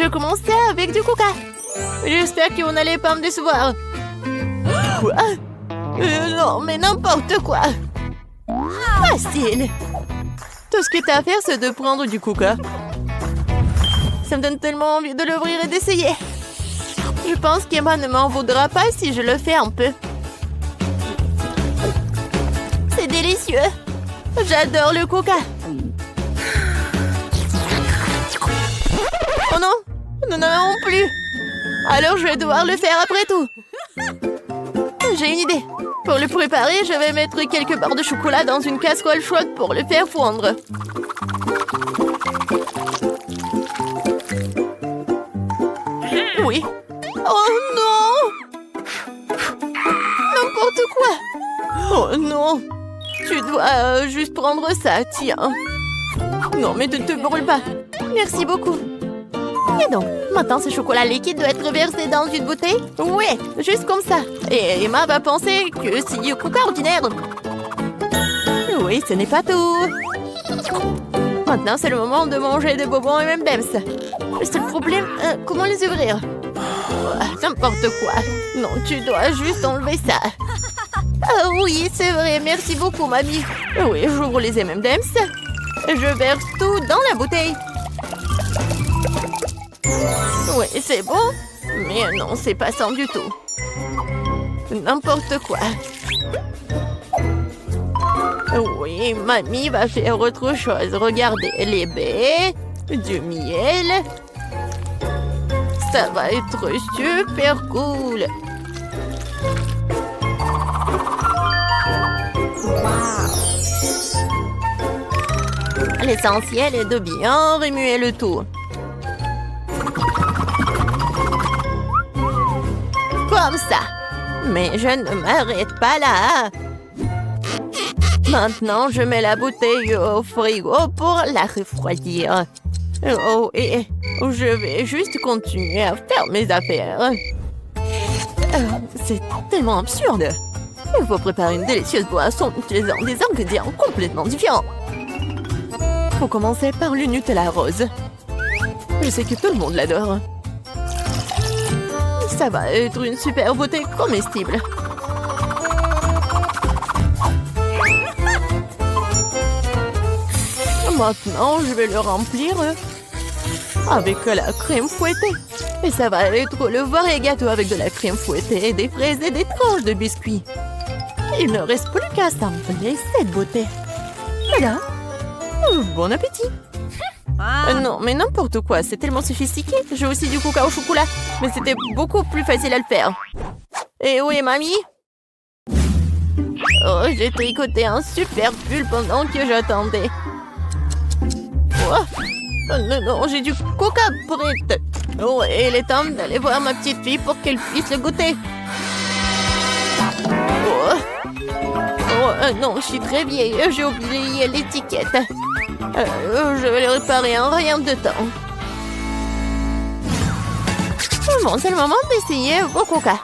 Je commençais avec du coca. J'espère que vous n'allez pas me décevoir. Quoi? Non, mais n'importe quoi. Facile. Tout ce que t'as à faire, c'est de prendre du coca. Ça me donne tellement envie de l'ouvrir et d'essayer. Je pense qu'Emma ne m'en voudra pas si je le fais un peu. C'est délicieux. J'adore le coca. Oh non, nous n'en avons plus. Alors je vais devoir le faire après tout. J'ai une idée. Pour le préparer, je vais mettre quelques barres de chocolat dans une casserole chaude pour le faire fondre. Oui. Oh non! N'importe quoi! Oh non! Tu dois juste prendre ça, tiens. Non, mais ne te brûle pas. Merci beaucoup. Et donc, maintenant ce chocolat liquide doit être versé dans une bouteille? Ouais, juste comme ça. Et Emma va penser que c'est du coca ordinaire. Oui, ce n'est pas tout. Maintenant, c'est le moment de manger des bonbons et M&M's. Le seul problème, comment les ouvrir? N'importe quoi. Non, tu dois juste enlever ça. Ah oui, c'est vrai. Merci beaucoup, mamie. Oui, j'ouvre les M&M's. Je verse tout dans la bouteille. Oui, c'est bon. Mais non, c'est pas ça du tout. N'importe quoi. Oui, mamie va faire autre chose. Regardez, les baies, du miel. Ça va être super cool. L'essentiel est de bien remuer le tout. Comme ça. Mais je ne m'arrête pas là. Maintenant, je mets la bouteille au frigo pour la refroidir. Oh, et je vais juste continuer à faire mes affaires. C'est tellement absurde. Il faut préparer une délicieuse boisson utilisant des ingrédients complètement différents. Faut commencer par le Nutella rose. Je sais que tout le monde l'adore. Ça va être une super beauté comestible. Maintenant, je vais le remplir avec la crème fouettée. Et ça va être le vrai gâteau avec de la crème fouettée, des fraises et des tranches de biscuits. Il ne reste plus qu'à assembler cette beauté. Voilà. Bon appétit. Non, mais n'importe quoi, c'est tellement sophistiqué. J'ai aussi du coca au chocolat, mais c'était beaucoup plus facile à le faire. Et où est mamie? Oh, j'ai tricoté un super pull pendant que j'attendais. Oh, non, non, j'ai du coca prêt. Oh, et il est temps d'aller voir ma petite fille pour qu'elle puisse le goûter. Oh, oh non, je suis très vieille, j'ai oublié l'étiquette. Je vais le réparer en rien de temps. Bon, c'est le moment d'essayer vos coca.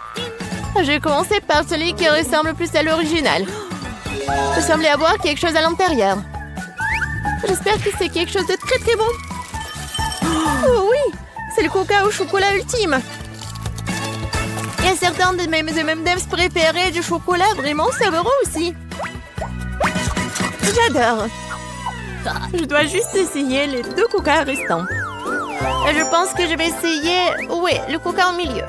J'ai commencé par celui qui ressemble plus à l'original. Il semblait avoir quelque chose à l'intérieur. J'espère que c'est quelque chose de très très bon. Oh oui, c'est le coca au chocolat ultime. Il y a certains de mes M&M's préférés du chocolat vraiment savoureux aussi. J'adore. Je dois juste essayer les deux coca restants. Et je pense que je vais essayer... Oui, le coca au milieu.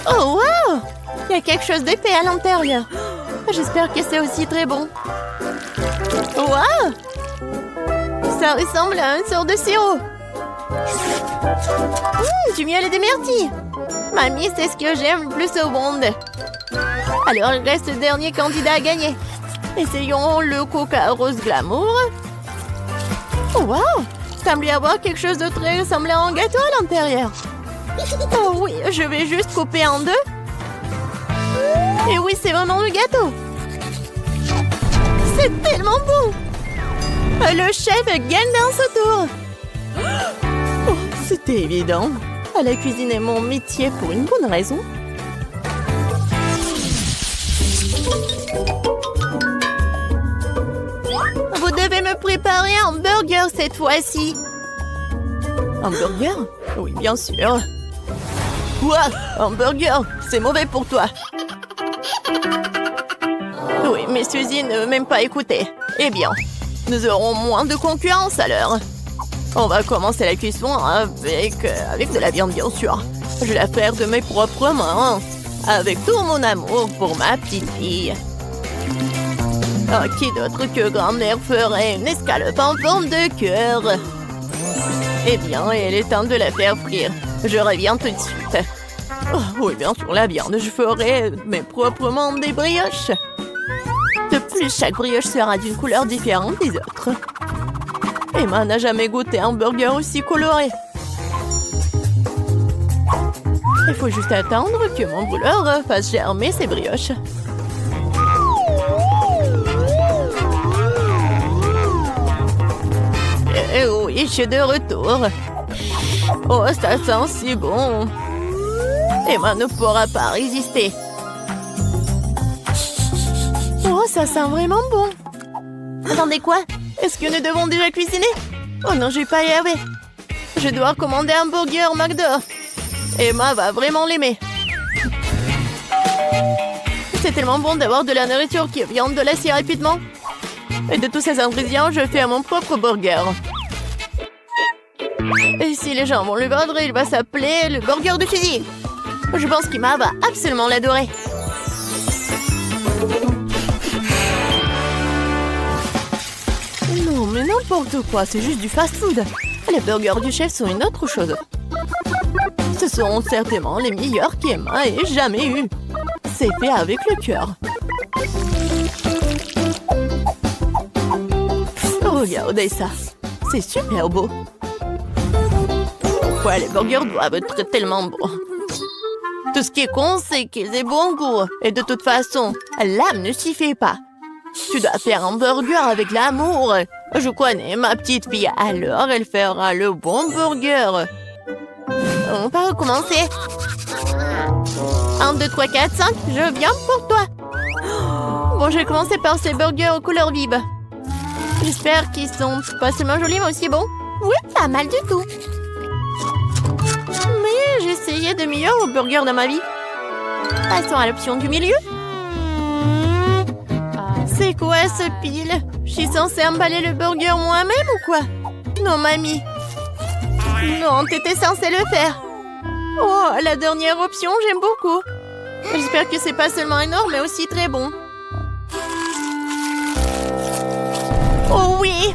Oh, wow! Il y a quelque chose d'épais à l'intérieur. J'espère que c'est aussi très bon. Wow! Ça ressemble à une sorte de sirop. Du miel et des myrtilles. Mamie, c'est ce que j'aime le plus au monde. Alors, il reste le dernier candidat à gagner. Essayons le coca rose glamour. Oh, wow! Il semble y avoir quelque chose de très ressemblant à un gâteau à l'intérieur. Oh oui, je vais juste couper en deux. Et oui, c'est vraiment le gâteau. C'est tellement bon. Le chef gagne dans ce tour. Oh, c'était évident. La cuisine est mon métier pour une bonne raison. Vous devez me préparer un burger cette fois-ci. Un burger? Oui, bien sûr. Quoi? Un burger? C'est mauvais pour toi. Oui, mais Suzy ne veut même pas écouter. Eh bien, nous aurons moins de concurrence alors. On va commencer la cuisson avec de la viande, bien sûr. Je vais la faire de mes propres mains. Avec tout mon amour pour ma petite fille. Oh, qui d'autre que grand-mère ferait une escalope en forme de cœur? Eh bien, il est temps de la faire frire. Je reviens tout de suite. Oh, oui, bien sûr, la viande. Je ferai mes propres mains des brioches. De plus, chaque brioche sera d'une couleur différente des autres. Emma n'a jamais goûté un burger aussi coloré. Il faut juste attendre que mon brûleur fasse germer ses brioches. Et oui, je suis de retour. Oh, ça sent si bon. Emma ne pourra pas résister. Oh, ça sent vraiment bon. Attendez, quoi? Est-ce que nous devons déjà cuisiner? Oh non, je vais pas y arriver. Je dois commander un burger McDo. Emma va vraiment l'aimer. C'est tellement bon d'avoir de la nourriture qui vient de là si rapidement. Et de tous ces ingrédients, je fais mon propre burger. Et si les gens vont le vendre, il va s'appeler le burger de Suzy. Je pense qu'Emma va absolument l'adorer. Non, mais n'importe quoi, c'est juste du fast-food. Les burgers du chef sont une autre chose. Ce seront certainement les meilleurs qu'Emma ait jamais eu. C'est fait avec le cœur. Regardez ça. C'est super beau. Pourquoi les burgers doivent être tellement bons? Tout ce qui est con, c'est qu'ils aient bon goût. Et de toute façon, l'âme ne s'y fait pas. Tu dois faire un burger avec l'amour. Je connais ma petite fille, alors elle fera le bon burger. On va recommencer. 1, 2, 3, 4, 5, je viens pour toi. Bon, je vais commencer par ces burgers aux couleurs vives. J'espère qu'ils sont pas seulement jolis, mais aussi bons. Oui, pas mal du tout. Mais j'ai essayé de meilleurs burgers dans ma vie. Passons à l'option du milieu. C'est quoi ce pile? Je suis censée emballer le burger moi-même ou quoi? Non, mamie. Non, t'étais censée le faire. Oh, la dernière option, j'aime beaucoup. J'espère que c'est pas seulement énorme, mais aussi très bon. Oh oui!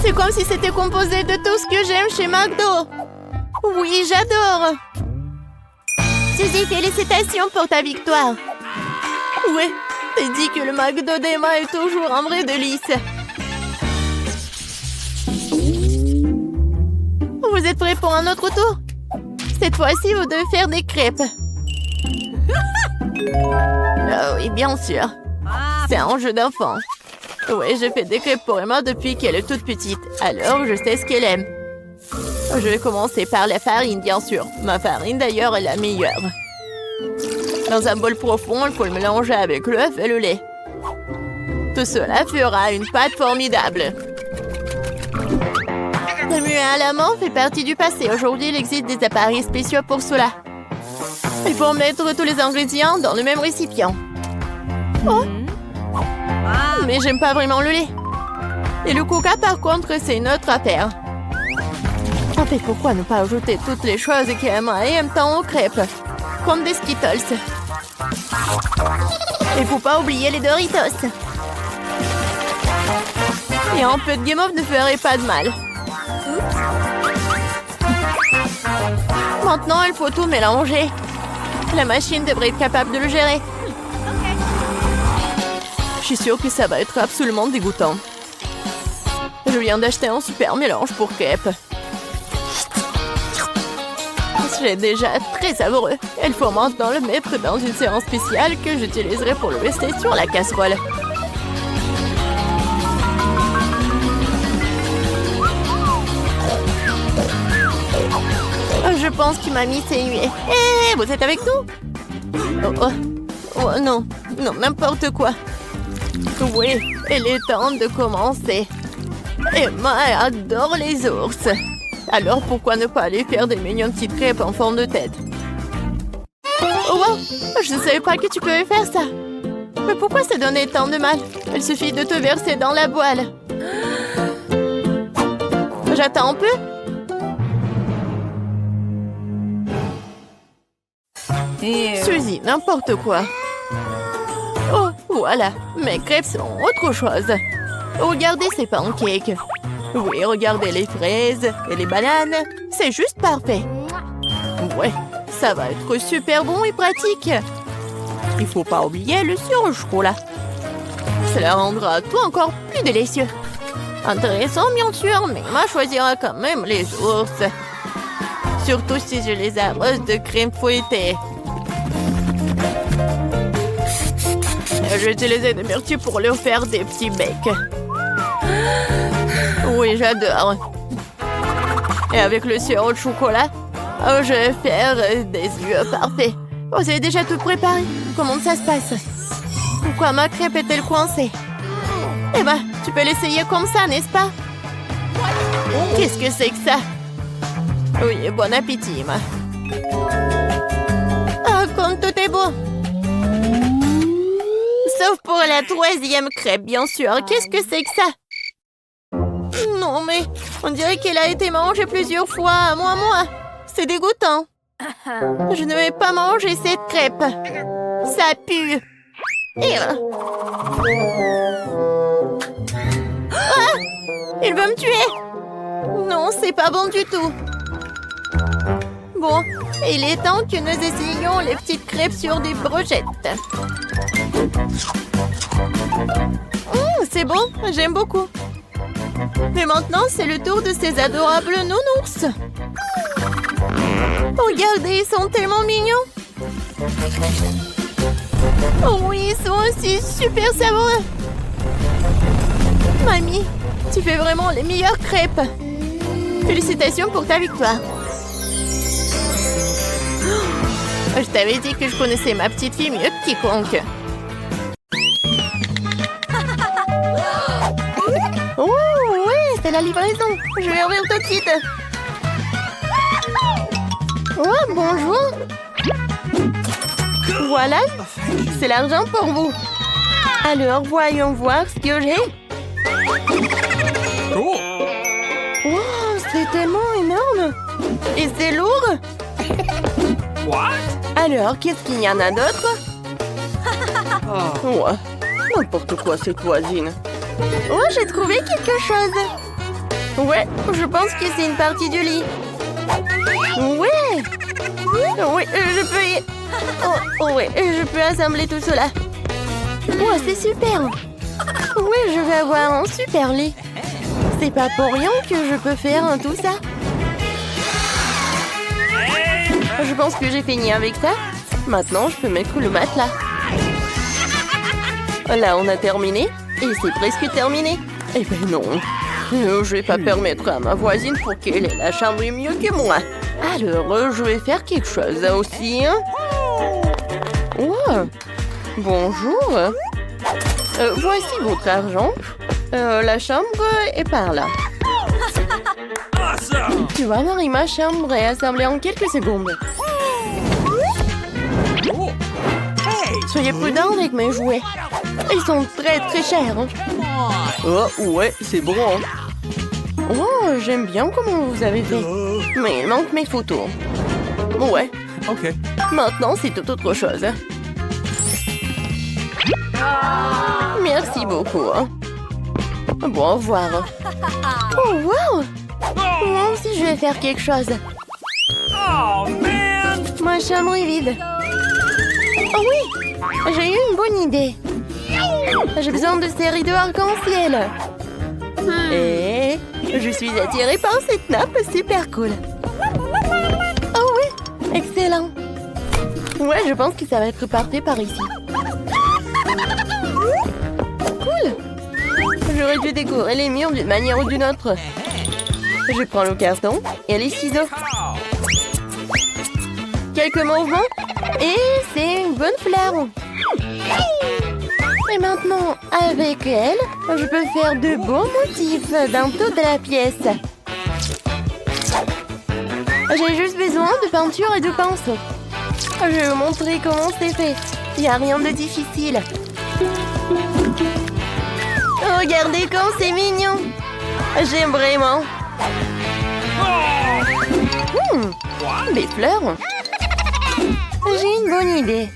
C'est comme si c'était composé de tout ce que j'aime chez McDo. Oui, j'adore. Suzy, félicitations pour ta victoire. Oui, t'as dit que le McDo d'Emma est toujours un vrai délice. Vous êtes prêts pour un autre tour? Cette fois-ci, vous devez faire des crêpes. Ah oui, bien sûr. C'est un jeu d'enfant. Oui, je fais des crêpes pour Emma depuis qu'elle est toute petite. Alors, je sais ce qu'elle aime. Je vais commencer par la farine, bien sûr. Ma farine, d'ailleurs, est la meilleure. Dans un bol profond, il faut le mélanger avec l'œuf et le lait. Tout cela fera une pâte formidable. Remuer à la main fait partie du passé. Aujourd'hui, il existe des appareils spéciaux pour cela. Il faut mettre tous les ingrédients dans le même récipient. Oh! Mais j'aime pas vraiment le lait. Et le coca, par contre, c'est une autre affaire. En fait, pourquoi ne pas ajouter toutes les choses qu'Emma aime tant aux crêpes? Comme des Skittles. Et faut pas oublier les Doritos. Et un peu de guimauve ne ferait pas de mal. Maintenant, il faut tout mélanger. La machine devrait être capable de le gérer. Je suis sûre que ça va être absolument dégoûtant. Je viens d'acheter un super mélange pour crêpes. C'est déjà très savoureux. Il faut maintenant le mettre dans une séance spéciale que j'utiliserai pour le rester sur la casserole. Je pense que mamie s'est huée. Hé, vous êtes avec nous? Oh non, non, n'importe quoi. Oui, il est temps de commencer. Emma adore les ours. Alors pourquoi ne pas aller faire des mignonnes petites crêpes en forme de tête? Oh wow! Je ne savais pas que tu pouvais faire ça. Mais pourquoi ça donnait tant de mal? Il suffit de te verser dans la poêle. J'attends un peu. Suzy, n'importe quoi. Oh, voilà. Mes crêpes sont autre chose. Regardez ces pancakes. Oui, regardez les fraises et les bananes. C'est juste parfait. Ouais, ça va être super bon et pratique. Il faut pas oublier le sirop au chocolat. Cela rendra tout encore plus délicieux. Intéressant, bien sûr, mais moi choisira quand même les ours. Surtout si je les arrose de crème fouettée. J'ai utilisé des myrtilles pour leur faire des petits becs. Oui, j'adore. Et avec le sirop de chocolat, je vais faire des œufs parfaits. Oh, c'est déjà tout préparé. Comment ça se passe? Pourquoi ma crêpe est-elle coincée? Eh ben, tu peux l'essayer comme ça, n'est-ce pas? Qu'est-ce que c'est que ça? Oui, bon appétit, ma. Oh, comme tout est beau. Sauf pour la 3e crêpe, bien sûr. Qu'est-ce que c'est que ça? Non, mais on dirait qu'elle a été mangée plusieurs fois, moi. C'est dégoûtant. Je ne vais pas manger cette crêpe. Ça pue. Ah! Il veut me tuer. Non, c'est pas bon du tout. Bon, il est temps que nous essayions les petites crêpes sur des brochettes. C'est bon, j'aime beaucoup. Mais maintenant, c'est le tour de ces adorables nounours. Regardez, ils sont tellement mignons. Oh oui, ils sont aussi super savoureux. Mamie, tu fais vraiment les meilleures crêpes. Félicitations pour ta victoire. Je t'avais dit que je connaissais ma petite fille mieux que quiconque. Oh, oui, c'est la livraison. Je vais ouvrir tout de suite. Oh, bonjour. Voilà, c'est l'argent pour vous. Alors, voyons voir ce que j'ai. Oh, c'est tellement énorme. Et c'est lourd. Alors, qu'est-ce qu'il y en a d'autre? Ouais, n'importe quoi cette voisine. Oh, j'ai trouvé quelque chose. Ouais, je pense que c'est une partie du lit. Ouais. Oui, je peux y... Oh, ouais, je peux assembler tout cela. Oh, c'est super. Oui, je vais avoir un super lit. C'est pas pour rien que je peux faire tout ça. Je pense que j'ai fini avec ça. Maintenant, je peux mettre le matelas. Là, on a terminé. Et c'est presque terminé. Eh ben non. Je vais pas permettre à ma voisine pour qu'elle ait la chambre mieux que moi. Alors, je vais faire quelque chose aussi. Hein? Oh, bonjour. Voici votre argent. La chambre est par là. Tu vas voir, ma chambre est assemblée en quelques secondes. Soyez prudents avec mes jouets. Ils sont très très chers. Hein. Oh, ouais, c'est bon. Hein. Oh, j'aime bien comment vous avez fait. Mais il manque mes photos. Ouais. Ok. Maintenant, c'est tout autre chose. Merci beaucoup. Hein. Bon, au revoir. Oh, wow! Moi aussi, je vais faire quelque chose. Ma chambre est vide. Oh oui! J'ai eu une bonne idée. J'ai besoin de ces rideaux arc-en-ciel. Et je suis attirée par cette nappe super cool. Oh oui! Excellent. Ouais, je pense que ça va être parfait par ici. Cool! J'aurais dû décorer les murs d'une manière ou d'une autre. Je prends le carton et les ciseaux. Quelques mouvements et c'est une bonne fleur. Et maintenant, avec elle, je peux faire de beaux motifs dans toute la pièce. J'ai juste besoin de peinture et de pinceau. Je vais vous montrer comment c'est fait. Il n'y a rien de difficile. Regardez comme c'est mignon. J'aime vraiment. Des fleurs. J'ai une bonne idée.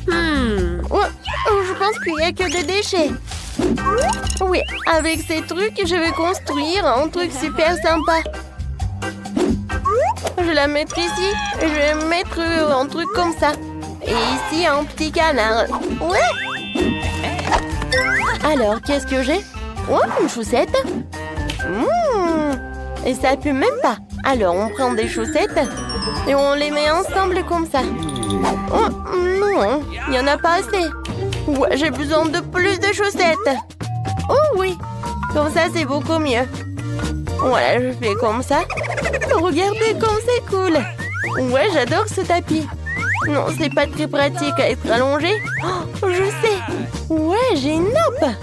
Je pense qu'il n'y a que des déchets. Oui, avec ces trucs, je vais construire un truc super sympa. Je la mettre ici. Je vais mettre un truc comme ça. Et ici, un petit canard. Ouais. Alors, qu'est-ce que j'ai? Oh, une chaussette. Et ça pue même pas. Alors, on prend des chaussettes et on les met ensemble comme ça. Oh, non, il n'y en a pas assez. Ouais, j'ai besoin de plus de chaussettes. Oh oui, comme ça, c'est beaucoup mieux. Voilà, je fais comme ça. Regardez comme c'est cool. Ouais, j'adore ce tapis. Non, c'est pas très pratique à être allongé. Oh, je sais. Ouais, j'ai une nappe.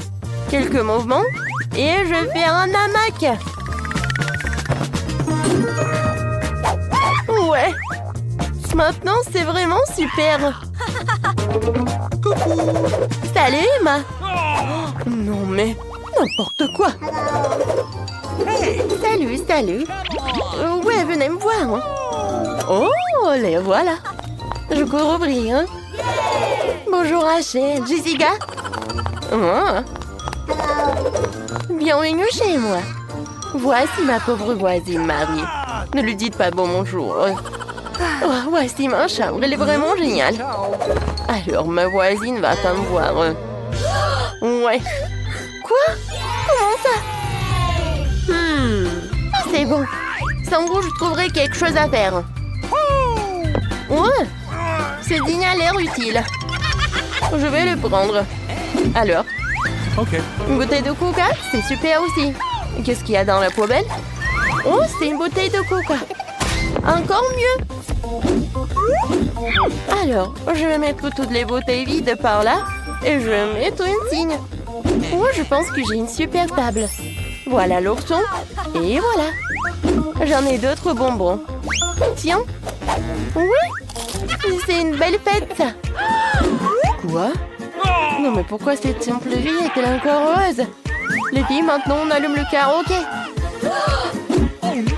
Quelques mouvements et je fais un hamac. Ouais. Maintenant, c'est vraiment super. Salut, Emma. Oh, non, mais n'importe quoi. Salut, salut. Ouais, venez me voir. Oh, les voilà. Je cours ouvrir. Bonjour, Rachel. Jessica. Oh. Bienvenue chez moi. Voici ma pauvre voisine Marie. Ne lui dites pas bonjour. Oh, voici ma chambre, elle est vraiment géniale. Alors, ma voisine va pas me voir. Ouais. Quoi? Comment ça? C'est bon. Sans vous, je trouverai quelque chose à faire. Ouais. Ce dîner a l'air utile. Je vais le prendre. Alors? Ok. Une bouteille de coca, c'est super aussi. Qu'est-ce qu'il y a dans la poubelle? Oh, c'est une bouteille de coca. Encore mieux. Alors, je vais mettre toutes les bouteilles vides par là et je vais mettre une signe. Oh, je pense que j'ai une super table. Voilà l'ourson. Et voilà. J'en ai d'autres bonbons. Tiens. Oui. C'est une belle fête, ça. Quoi? Non, mais pourquoi cette simple vie est-elle encore heureuse? Les filles, maintenant, on allume le karaoké.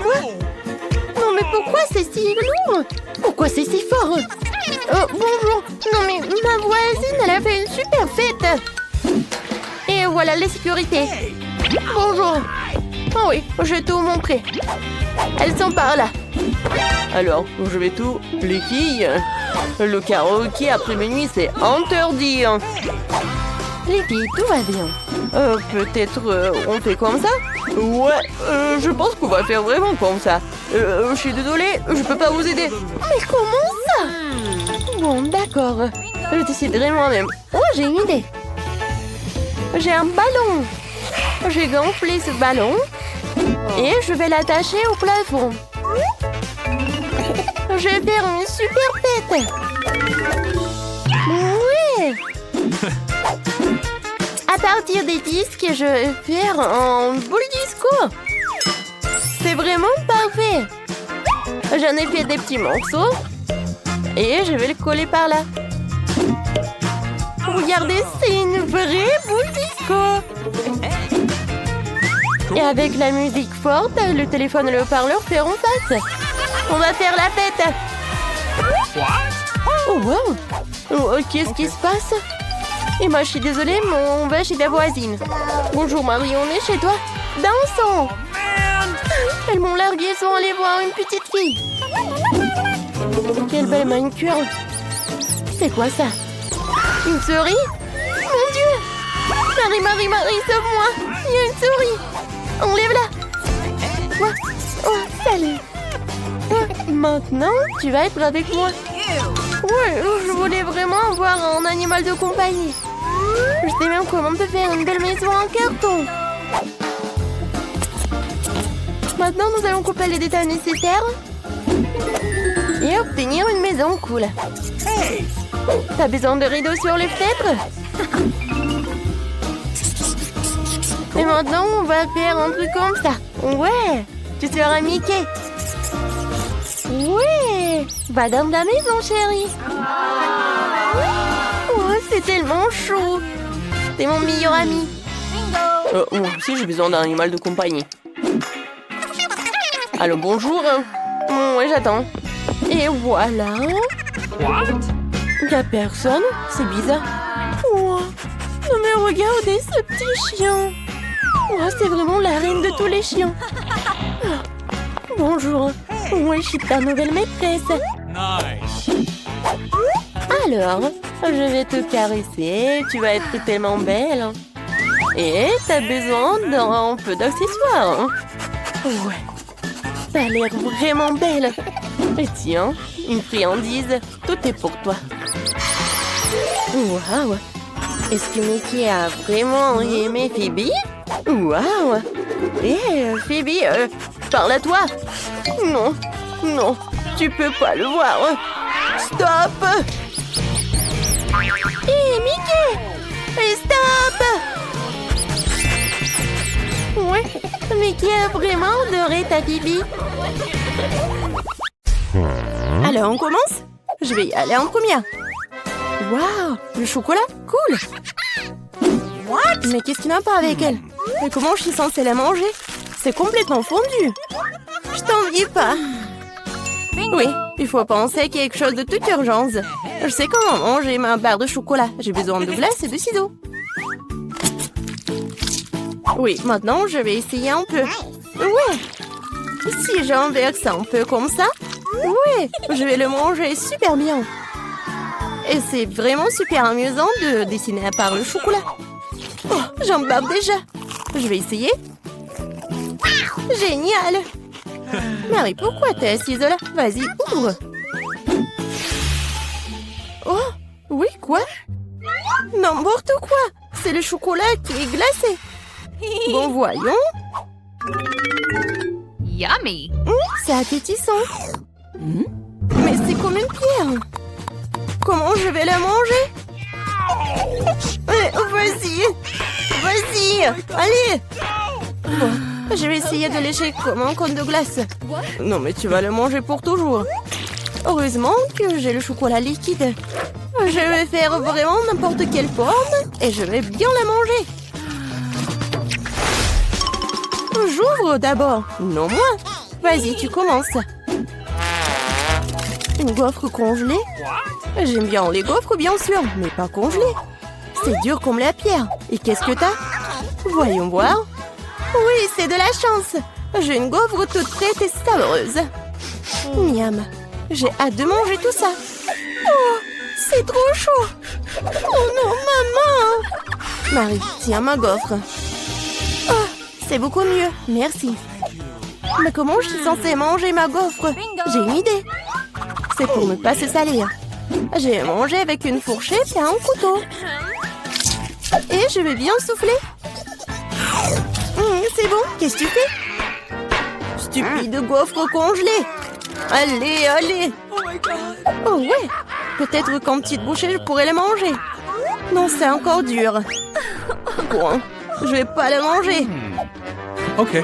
Quoi? Non, mais pourquoi c'est si lourd? Pourquoi c'est si fort? Oh, bonjour. Non, mais ma voisine, elle a fait une super fête. Et voilà la sécurité. Bonjour. Oh oui, je vais tout montrer. Elles sont par là. Alors, je vais tout... Les filles, le karaoké après minuit, c'est interdit. Les filles, tout va bien. Peut-être on fait comme ça? Ouais, je pense qu'on va faire vraiment comme ça. Je suis désolée, je peux pas vous aider. Mais comment ça? Bon, d'accord. Je déciderai moi-même. Oh, j'ai une idée. J'ai un ballon. J'ai gonflé ce ballon et je vais l'attacher au plafond. Je vais faire une super fête. Oui. À partir des disques, je vais faire un boule disco. C'est vraiment parfait. J'en ai fait des petits morceaux et je vais le coller par là. Regardez, c'est une vraie boule disco. Et avec la musique forte, le téléphone et le haut-parleur feront face. On va faire la fête. Oh, wow. Oh, qu'est-ce qui se passe? Et moi, je suis désolée, mais on va chez la voisine. Bonjour, Marie, on est chez toi. Dansons. Elles m'ont largué sans aller voir une petite fille. Quelle belle manicure. C'est quoi ça? Une souris? Mon Dieu! Marie, sauve-moi! Il y a une souris! Enlève-la! Quoi? Oh, salut! Maintenant, tu vas être avec moi. Ouais, je voulais vraiment avoir un animal de compagnie. Je sais même comment te faire une belle maison en carton. Maintenant, nous allons couper les détails nécessaires et obtenir une maison cool. T'as besoin de rideaux sur les fenêtres? Et maintenant, on va faire un truc comme ça. Ouais, tu seras Mickey. Ouais! Va dans la maison, chérie. Oh, c'est tellement chaud. T'es mon meilleur ami. Moi aussi, j'ai besoin d'un animal de compagnie. Allô, bonjour. Ouais, j'attends. Et voilà. Y'a personne? C'est bizarre. Oh, non mais regardez ce petit chien. Oh, c'est vraiment la reine de tous les chiens. Bonjour. Ouais, je suis ta nouvelle maîtresse. Nice. Alors, je vais te caresser. Tu vas être tellement belle. Et t'as besoin d'un peu d'accessoires. Ouais. T'as l'air vraiment belle. Et tiens, une friandise. Tout est pour toi. Waouh. Est-ce que Mickey a vraiment aimé Phoebe? Waouh. Phoebe, parle à toi. Non, non, tu peux pas le voir. Stop. Mickey, stop. Ouais, Mickey a vraiment adoré ta Phoebe. Alors, on commence? Je vais y aller en première. Waouh, le chocolat, cool. What? Mais qu'est-ce qui n'a pas avec elle? Et comment je suis censée la manger? C'est complètement fondu. Je t'envie pas. Oui, il faut penser à quelque chose de toute urgence. Je sais comment manger ma barre de chocolat. J'ai besoin de glace et de ciseaux. Oui, maintenant je vais essayer un peu. Ouais. Si j'inverse un peu comme ça, ouais, je vais le manger super bien. Et c'est vraiment super amusant de dessiner à part le chocolat. Oh, j'en barbe déjà. Je vais essayer. Génial. Marie, pourquoi t'es assise là? Vas-y, ouvre. Oh, oui, quoi? N'importe quoi. C'est le chocolat qui est glacé. Bon, voyons. Yummy! C'est appétissant. Mais c'est comme une pierre. Comment je vais la manger? Vas-y. Vas-y. Allez. Bon, je vais essayer de lécher comme un cône de glace. Non, mais tu vas le manger pour toujours. Heureusement que j'ai le chocolat liquide. Je vais faire vraiment n'importe quelle forme et je vais bien la manger. J'ouvre d'abord. Non, moi. Vas-y, tu commences. Une gaufre congelée? J'aime bien les gaufres, bien sûr, mais pas congelées. C'est dur comme la pierre. Et qu'est-ce que t'as? Voyons voir. Oui, c'est de la chance. J'ai une gaufre toute prête et savoureuse. Miam. J'ai hâte de manger tout ça. Oh, c'est trop chaud. Oh non, maman. Marie, tiens ma gaufre. Oh, c'est beaucoup mieux, merci. Mais comment je suis censée manger ma gaufre? J'ai une idée. C'est pour ne pas se salir. Je vais manger avec une fourchette et un couteau. Et je vais bien souffler. C'est bon, qu'est-ce que tu fais? Stupide gaufre congelée. Allez, allez. Oh ouais, peut-être qu'en petite bouchée, je pourrais la manger. Non, c'est encore dur. Bon, je vais pas la manger. Ok.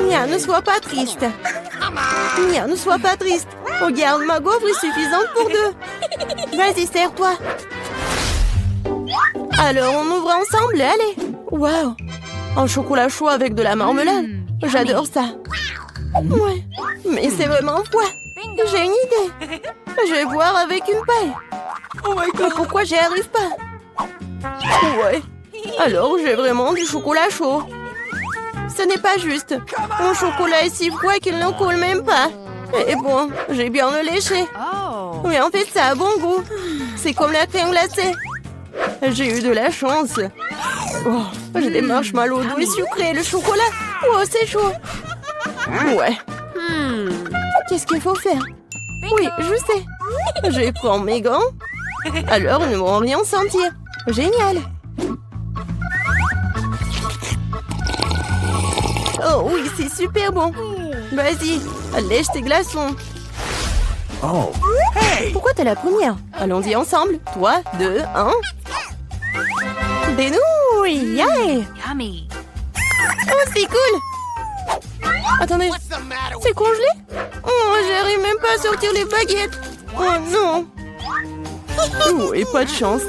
Nia, ne sois pas triste. Nia, ne sois pas triste. Regarde, ma gaufre est suffisante pour deux. Vas-y, serre-toi. Alors, on ouvre ensemble, allez. Waouh, un chocolat chaud avec de la marmelade. J'adore ça. Ouais, mais c'est vraiment froid. J'ai une idée. Je vais boire avec une paille. Mais pourquoi j'y arrive pas? Ouais, alors j'ai vraiment du chocolat chaud. Ce n'est pas juste. Mon chocolat est si froid qu'il ne coule même pas. Et bon, j'ai bien le léché. Mais en fait, ça a bon goût. C'est comme la crème glacée. J'ai eu de la chance. Oh, j'ai des marshmallows doux et sucrés. Le chocolat. Oh, c'est chaud. Ouais. Qu'est-ce qu'il faut faire? Oui, je sais. Je vais prendre mes gants. Alors, ils ne vont rien sentir. Génial. Oh oui, c'est super bon. Vas-y, lèche tes glaçons. Oh. Hey! Pourquoi t'es la première? Allons-y ensemble. 3, 2, 1. Des nouilles! Yeah! Yummy! Oh, c'est cool! Attendez, c'est congelé? Oh, j'arrive même pas à sortir les baguettes. Oh non. Oh, et pas de chance.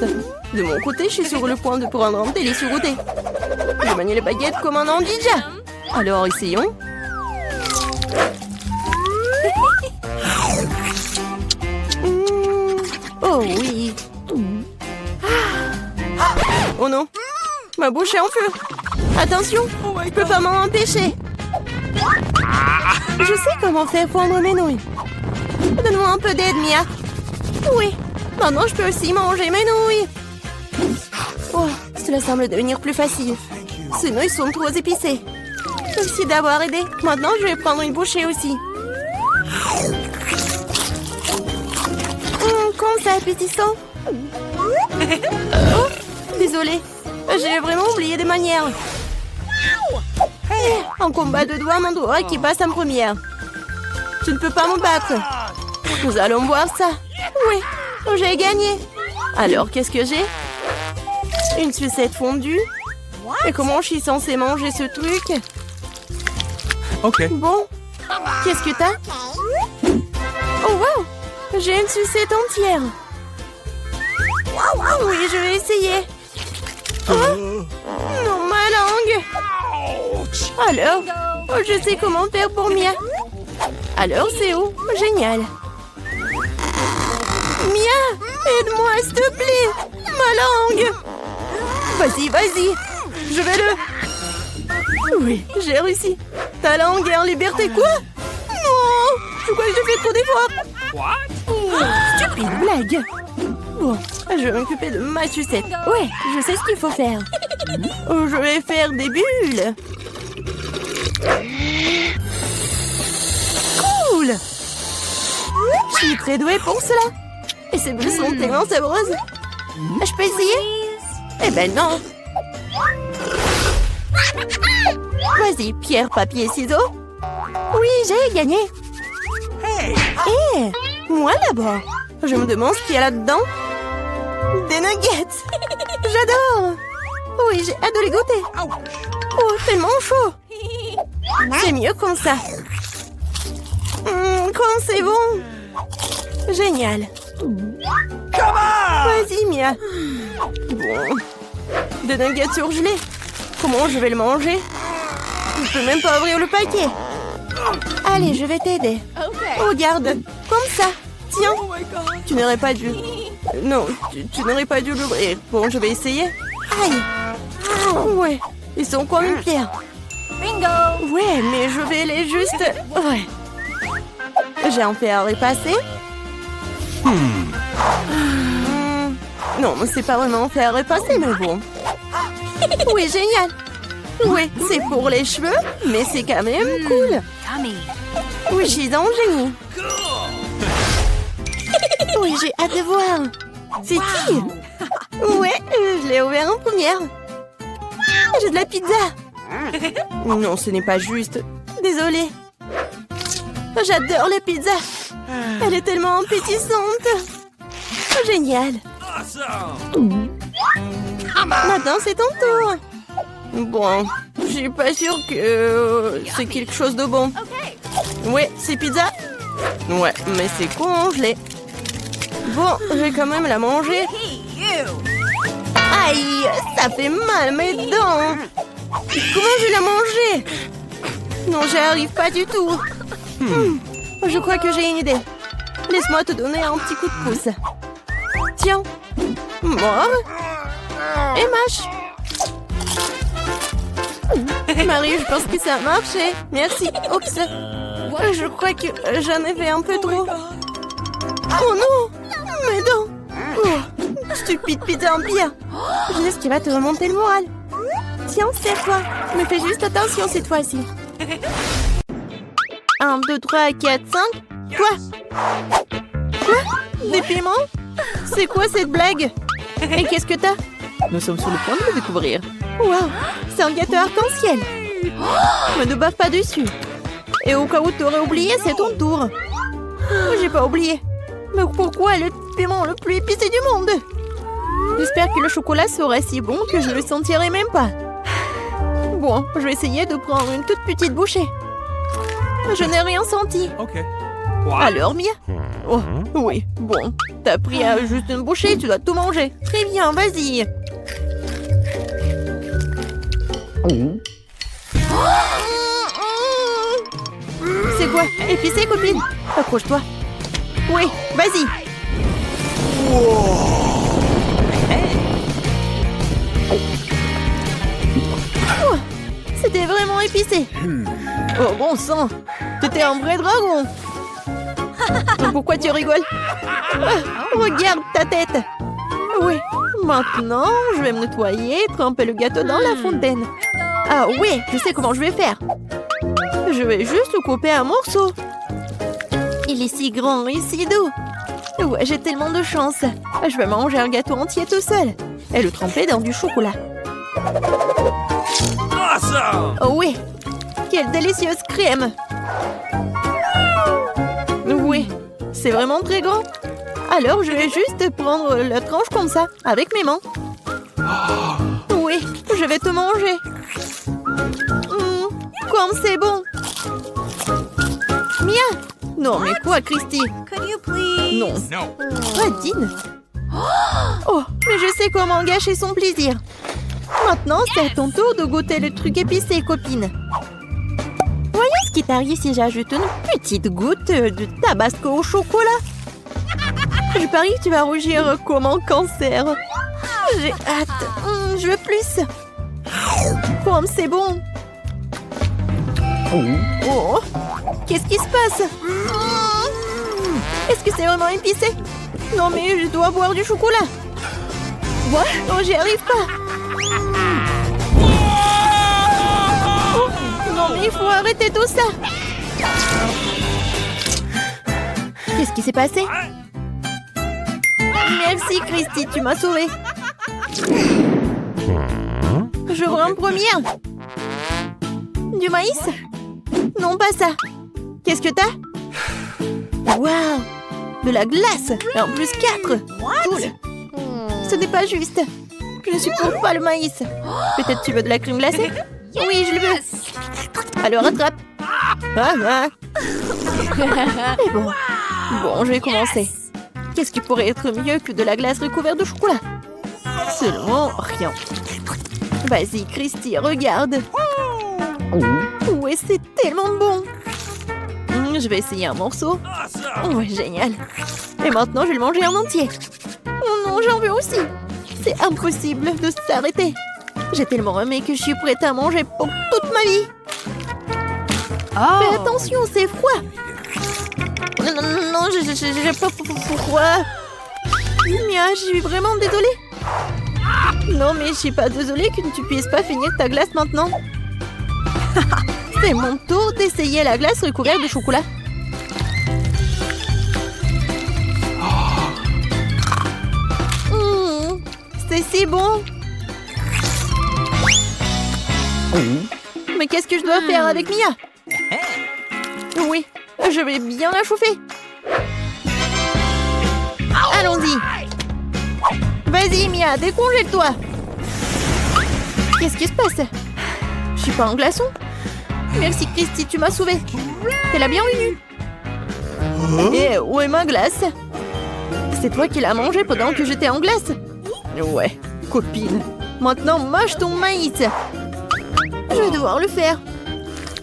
De mon côté, je suis sur le point de prendre un délicieux goûter. Je manie les baguettes comme un ninja. Alors, essayons. Oh oui. Oh non. Ma bouche est en feu. Attention, je peux pas m'en empêcher. Je sais comment faire fondre mes nouilles. Donne-moi un peu d'aide, Mia. Oui, maintenant je peux aussi manger mes nouilles. Oh, cela semble devenir plus facile. Ces nouilles sont trop épicées. Merci d'avoir aidé. Maintenant, je vais prendre une bouchée aussi. Comme ça, appétissant. Oh, désolée. J'ai vraiment oublié des manières. Un combat de doigts, mon doigt qui passe en première. Tu ne peux pas me battre. Nous allons voir ça. Oui, j'ai gagné. Alors, qu'est-ce que j'ai? Une sucette fondue. Et comment je suis censée manger ce truc? Okay. Bon, qu'est-ce que t'as? Oh, wow! J'ai une sucette entière. Oui, je vais essayer. Oh, non, ma langue. Alors, je sais comment faire pour Mia. Alors, c'est où? Génial. Mia, aide-moi, s'il te plaît. Ma langue. Vas-y, vas-y. Je vais le... Oui, j'ai réussi. Ta langue est en liberté, quoi? Non, je crois que j'ai fait trop d'efforts. Stupide blague. Bon, je vais m'occuper de ma sucette. Ouais, je sais ce qu'il faut faire. Je vais faire des bulles. Cool. Je suis très douée pour cela. Et ces bulles sont tellement sabreuses. Je peux essayer? Eh ben non. Vas-y, pierre, papier, ciseaux. Oui, j'ai gagné. Hé, moi d'abord. Je me demande ce qu'il y a là-dedans. Des nuggets. J'adore. Oui, j'ai hâte de les goûter. Oh, tellement chaud. C'est mieux comme ça. Comme c'est bon. Génial. Vas-y, Mia. Bon. Des nuggets surgelés. Comment je vais le manger? Je peux même pas ouvrir le paquet. Allez, je vais t'aider. Regarde, comme ça. Tiens, tu n'aurais pas dû. Non, tu n'aurais pas dû l'ouvrir. Bon, je vais essayer. Aïe. Ouais, ils sont comme une pierre. Bingo. Ouais, mais je vais les juste... Ouais. J'ai un fer à repasser. Non, c'est pas vraiment un fer à repasser, mais bon. Oui, génial. Oui, c'est pour les cheveux, mais c'est quand même cool. Oui, je suis un génie. Oui, j'ai hâte de voir. C'est qui? Ouais, je l'ai ouvert en première. J'ai de la pizza. Non, ce n'est pas juste. Désolée. J'adore la pizza. Elle est tellement appétissante. Génial. Maintenant, c'est ton tour. Bon, je suis pas sûre que c'est quelque chose de bon. Ouais, c'est pizza. Ouais, mais c'est congelé. Bon, je vais quand même la manger. Aïe, ça fait mal mes dents. Comment je vais la manger? Non, j'y arrive pas du tout. Je crois que j'ai une idée. Laisse-moi te donner un petit coup de pouce. Tiens. Mort. Et mâche. Marie, je pense que ça a marché. Merci. Oups. Je crois que j'en ai fait un peu trop. Oh non! Mes dents! Oh, stupide pizza en pire. Je sais ce qui va te remonter le moral. Tiens, c'est toi. Mais fais juste attention cette fois-ci. 1, 2, 3, 4, 5. Quoi? Quoi? Des piments? C'est quoi cette blague? Et qu'est-ce que t'as? Nous sommes sur le point de le découvrir. Waouh! C'est un gâteau arc-en-ciel. Mais ne bave pas dessus. Et au cas où t'aurais oublié, c'est ton tour. J'ai pas oublié. Mais pourquoi le piment le plus épicé du monde? J'espère que le chocolat sera si bon que je le sentirai même pas. Bon, je vais essayer de prendre une toute petite bouchée. Je n'ai rien senti. Okay. Alors, Mia? Oh, oui, bon. T'as pris juste une bouchée, tu dois tout manger. Très bien, vas-y. C'est quoi? Épicé, copine? Approche-toi. Oui, vas-y. Oh, c'était vraiment épicé. Oh, bon sang. T'étais un vrai dragon. Pourquoi tu rigoles? Ah, regarde ta tête. Oui, maintenant, je vais me nettoyer et tremper le gâteau dans la fontaine. Ah oui, je sais comment je vais faire. Je vais juste le couper un morceau. Il est si grand et si doux. Ouais, j'ai tellement de chance. Je vais manger un gâteau entier tout seul. Et le tremper dans du chocolat. Awesome! Oh oui, quelle délicieuse crème. Oui, c'est vraiment très grand. Alors, je vais juste prendre la tranche comme ça, avec mes mains. Oui, je vais tout manger. Comme c'est bon. Mia! Non, mais quoi, Christy? Could you please? Non. No. Radine. Oh, mais je sais comment gâcher son plaisir. Maintenant, c'est à ton tour de goûter le truc épicé, copine. Voyons ce qui t'arrive si j'ajoute une petite goutte de tabasco au chocolat. Je parie que tu vas rougir comme un cancer. J'ai hâte. Je veux plus. Comme c'est bon. Oh, qu'est-ce qui se passe? Est-ce que c'est vraiment épicé? Non, mais je dois boire du chocolat. Quoi? Oh, j'y arrive pas. Oh, non, mais il faut arrêter tout ça. Qu'est-ce qui s'est passé? Merci, Christy, tu m'as sauvée. Je veux en première. Du maïs? Non, pas ça. Qu'est-ce que t'as? Waouh! De la glace! Et en plus 4! Cool! Ce n'est pas juste. Je ne supporte pas le maïs. Peut-être tu veux de la crème glacée? Oui, je le veux. Alors attrape. Mais bon. Bon, je vais commencer. Qu'est-ce qui pourrait être mieux que de la glace recouverte de chocolat? Seulement rien. Vas-y, Christy, regarde. Ouais, c'est tellement bon. Je vais essayer un morceau. Ouais, génial. Et maintenant, je vais le manger en entier. Oh non, j'en veux aussi. C'est impossible de s'arrêter. J'ai tellement aimé que je suis prête à manger pour toute ma vie. Fais attention, c'est froid. Non, j'ai pas pourquoi. Mia, je suis vraiment désolée. Non, mais je suis pas désolée que tu puisses pas finir ta glace maintenant. C'est mon tour d'essayer la glace recouverte de chocolat. C'est si bon. Mais qu'est-ce que je dois faire avec Mia? Oui, je vais bien la chauffer. Allons-y. Vas-y, Mia, décongèle-toi. Qu'est-ce qui se passe? Je suis pas en glaçon. Merci, Christy, tu m'as sauvée. T'es la bienvenue. Et où est ma glace? C'est toi qui l'as mangée pendant que j'étais en glace? Ouais, copine. Maintenant, mâche ton maïs. Je vais devoir le faire.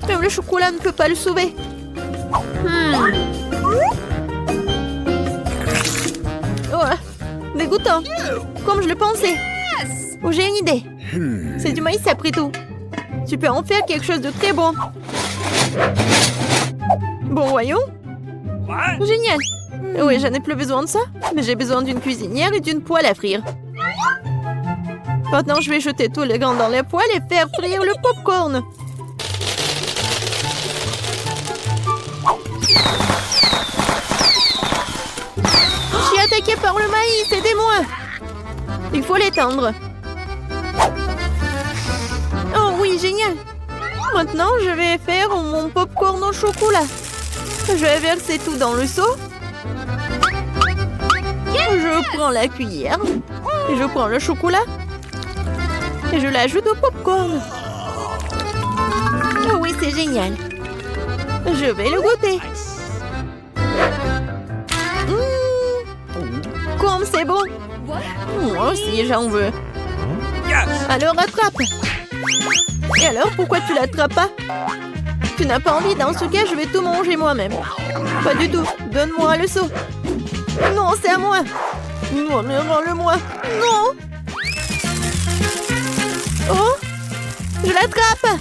Même le chocolat ne peut pas le sauver. Oh, dégoûtant. Comme je le pensais. Oh, j'ai une idée. C'est du maïs après tout. Tu peux en faire quelque chose de très bon. Bon, voyons. Génial. Oui, je n'ai plus besoin de ça. Mais j'ai besoin d'une cuisinière et d'une poêle à frire. Maintenant, je vais jeter tous les grains dans la poêle et faire frire le popcorn. Je suis attaquée par le maïs, aidez-moi. Il faut l'éteindre. Oh oui, génial. Maintenant, je vais faire mon popcorn au chocolat. Je vais verser tout dans le seau. Je prends la cuillère. Et je prends le chocolat. Et je l'ajoute au popcorn. Oh oui, c'est génial. Je vais le goûter. Comme c'est bon. Moi aussi, j'en veux. Alors, attrape. Et alors, pourquoi tu l'attrapes pas? Tu n'as pas envie? Dans ce cas, je vais tout manger moi-même. Pas du tout. Donne-moi le seau. Non, c'est à moi. Non, mais rends-le-moi. Non. Oh, je l'attrape.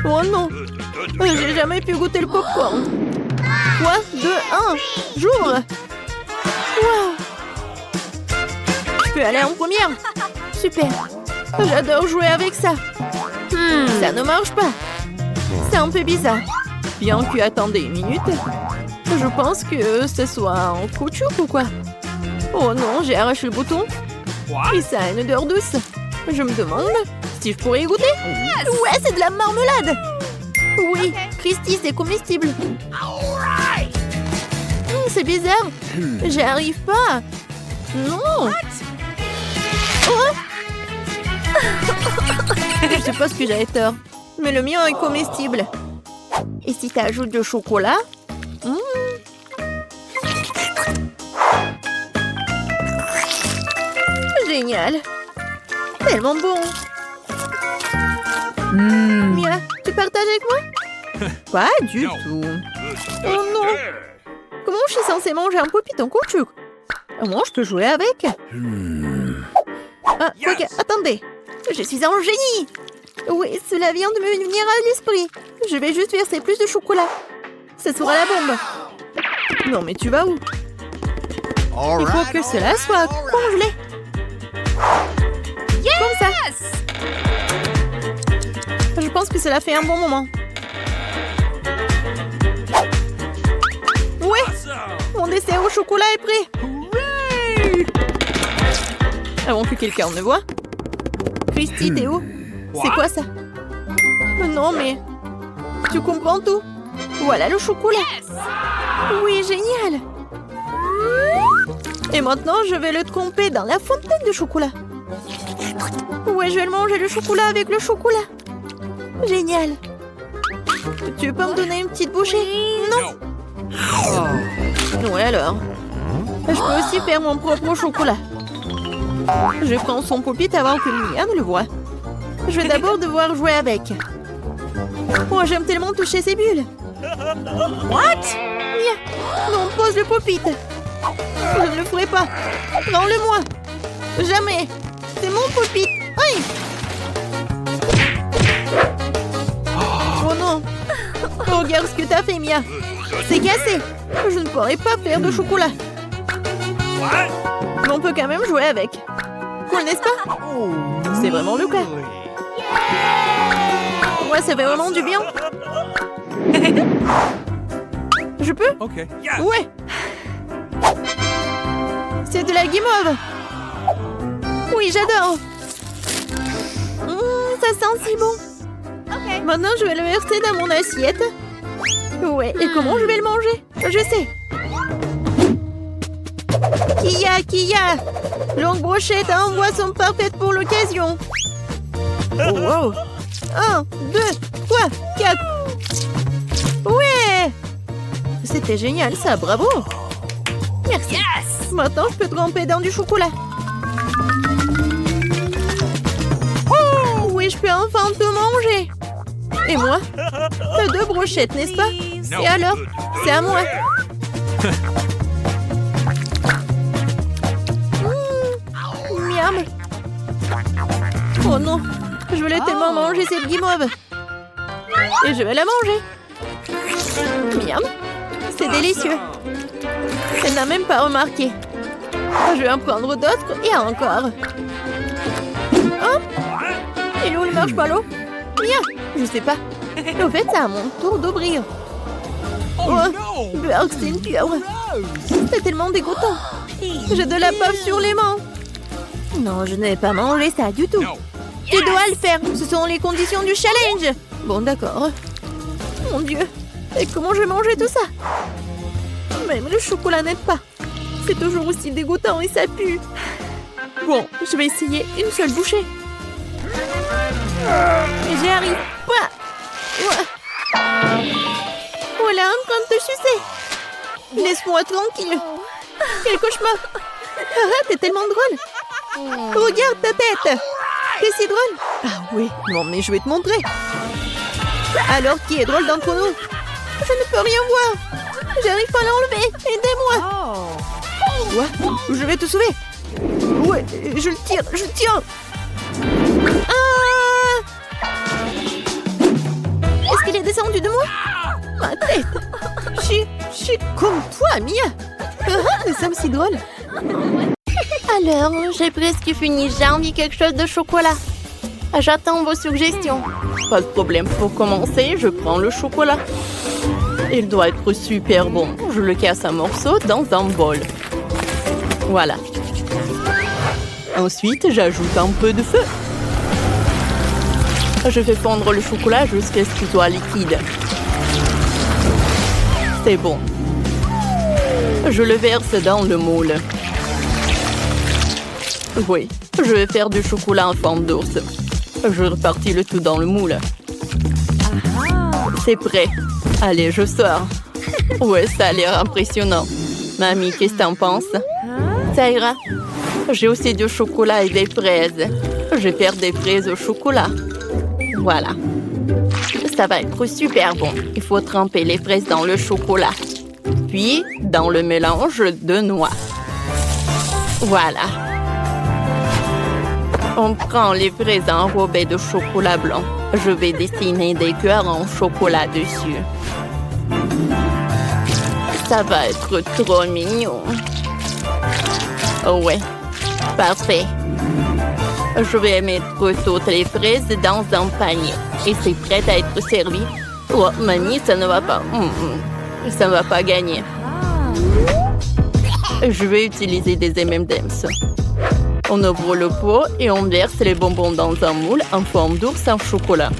Oh non. J'ai jamais pu goûter le popcorn. 3, 2, 1. J'ouvre. Wow. Je peux aller en première. Super. J'adore jouer avec ça. Ça ne marche pas. C'est un peu bizarre. Bien que attendez une minute. Je pense que ce soit en caoutchouc ou quoi. Oh non, j'ai arraché le bouton. Et ça a une odeur douce. Je me demande si je pourrais y goûter. Ouais, c'est de la marmelade. Oui, Christy, c'est comestible. C'est bizarre. J'y arrive pas. Non. Oh. Je suppose que j'avais tort. Mais le mien est comestible. Et si tu ajoutes du chocolat? Génial. Tellement bon. Mia, tu partages avec moi? Pas du tout. Oh non. Comment je suis censée manger un popit en caoutchouc? Moi, je peux jouer avec. Ah, ok, attendez. Je suis un génie. Oui, cela vient de me venir à l'esprit. Je vais juste verser plus de chocolat. Ça sera la bombe. Non, mais tu vas où? Il faut que cela soit congelé. Comme ça. Je pense que cela fait un bon moment. Ouais, mon dessert au chocolat est prêt. Avant que quelqu'un ne voie. Christy, t'es où? C'est quoi ça? Non, mais... Tu comprends tout? Voilà le chocolat. Oui, génial. Et maintenant, je vais le tremper dans la fontaine de chocolat. Ouais, je vais le manger le chocolat avec le chocolat. Génial. Tu peux me donner une petite bouchée? Non. Ouais, alors. Je peux aussi faire mon propre chocolat. Je prends son pop-it avant que Mia ne le voie. Je vais d'abord devoir jouer avec. Oh, j'aime tellement toucher ces bulles. What? Mia, non, pose le pop-it. Je ne le ferai pas. Rends-le-moi. Jamais. C'est mon pop-it. Aïe. Oh non. Regarde ce que t'as fait, Mia. C'est cassé. Je ne pourrai pas faire de chocolat. Mais on peut quand même jouer avec. Cool, n'est-ce pas? C'est vraiment le cas. Ouais, ça fait vraiment du bien. Je peux? Ok. Ouais. C'est de la guimauve. Oui, j'adore. Ça sent si bon. Maintenant, je vais le verser dans mon assiette. Ouais, et comment je vais le manger? Je sais. Kia, longue brochette en bois sont parfaites pour l'occasion. Oh, wow. 1, 2, 3, 4. Ouais. C'était génial ça, bravo. Merci. Maintenant, je peux tremper dans du chocolat. Oui, je peux enfin tout manger. Et moi? T'as 2 brochettes, n'est-ce pas? Et alors? C'est à moi. Miam. Oh non, je voulais tellement manger cette guimauve. Et je vais la manger. Miam, c'est délicieux. Elle n'a même pas remarqué. Je vais en prendre d'autres et encore. Oh, et où le marshmallow? Mia, je sais pas. Au fait, c'est à mon tour d'ouvrir. Oh, Burke, c'est une pieuvre. C'est tellement dégoûtant. J'ai de la bave sur les mains. Non, je ne vais pas manger ça du tout. Tu dois le faire. Ce sont les conditions du challenge. Bon, d'accord. Mon Dieu. Et comment je vais manger tout ça? Même le chocolat n'aide pas. C'est toujours aussi dégoûtant et ça pue. Bon, je vais essayer une seule bouchée. Mais j'y arrive pas. Voilà, en train de te sucer. Laisse-moi tranquille. Quel cauchemar. T'es tellement drôle. Regarde ta tête. T'es si drôle. Ah oui, non mais je vais te montrer. Alors, qui est drôle d'entre nous? Je ne peux rien voir. J'arrive pas à l'enlever. Aidez-moi. Quoi? Je vais te sauver. Ouais, je le tire, je le tire. Ah! Est-ce qu'il est descendu de moi? Ma tête. Je suis comme toi, Mia. Nous sommes si drôles. Alors, j'ai presque fini. J'ai envie de quelque chose de chocolat. J'attends vos suggestions. Pas de problème. Pour commencer, je prends le chocolat. Il doit être super bon. Je le casse en morceaux dans un bol. Voilà. Ensuite, j'ajoute un peu de feu. Je fais fondre le chocolat jusqu'à ce qu'il soit liquide. C'est bon. Je le verse dans le moule. Oui, je vais faire du chocolat en forme d'ours. Je répartis le tout dans le moule. C'est prêt. Allez, je sors. Ouais, ça a l'air impressionnant. Mamie, qu'est-ce que t'en penses? Ça ira. J'ai aussi du chocolat et des fraises. Je vais faire des fraises au chocolat. Voilà. Ça va être super bon. Il faut tremper les fraises dans le chocolat. Puis, dans le mélange de noix. Voilà. On prend les fraises enrobées de chocolat blanc. Je vais dessiner des cœurs en chocolat dessus. Ça va être trop mignon. Oh ouais, parfait. Je vais mettre toutes les fraises dans un panier. Et c'est prêt à être servi. Oh, mamie, ça ne va pas. Ça ne va pas gagner. Je vais utiliser des M&M's. On ouvre le pot et on verse les bonbons dans un moule en forme d'ours en chocolat.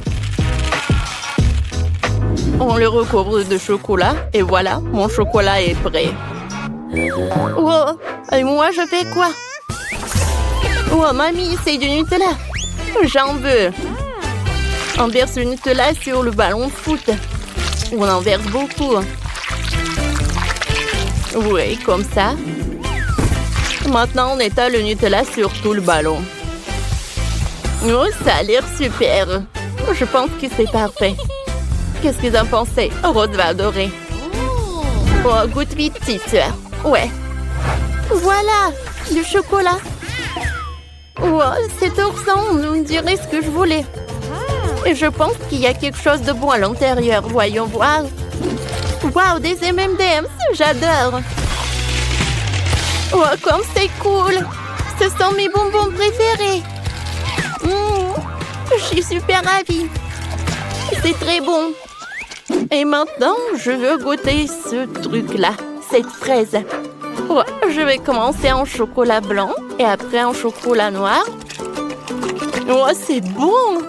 On le recouvre de chocolat et voilà, mon chocolat est prêt. Oh, et moi je fais quoi? Oh, mamie, c'est du Nutella. J'en veux. On verse le Nutella sur le ballon de foot. On en verse beaucoup. Oui, comme ça. Maintenant, on étale le Nutella sur tout le ballon. Oh, ça a l'air super. Je pense que c'est parfait. Qu'est-ce que vous en pensez? Rose va adorer. Oh, goûte vite, petite sœur. Ouais. Voilà, du chocolat. Oh, c'est ourson, on dirait ce que je voulais. Et je pense qu'il y a quelque chose de bon à l'intérieur. Voyons voir. Wow, des M&M's, j'adore. Oh, comme c'est cool. Ce sont mes bonbons préférés. Je suis super ravie. C'est très bon. Et maintenant, je veux goûter ce truc-là, cette fraise. Oh, je vais commencer en chocolat blanc et après en chocolat noir. Oh, c'est bon!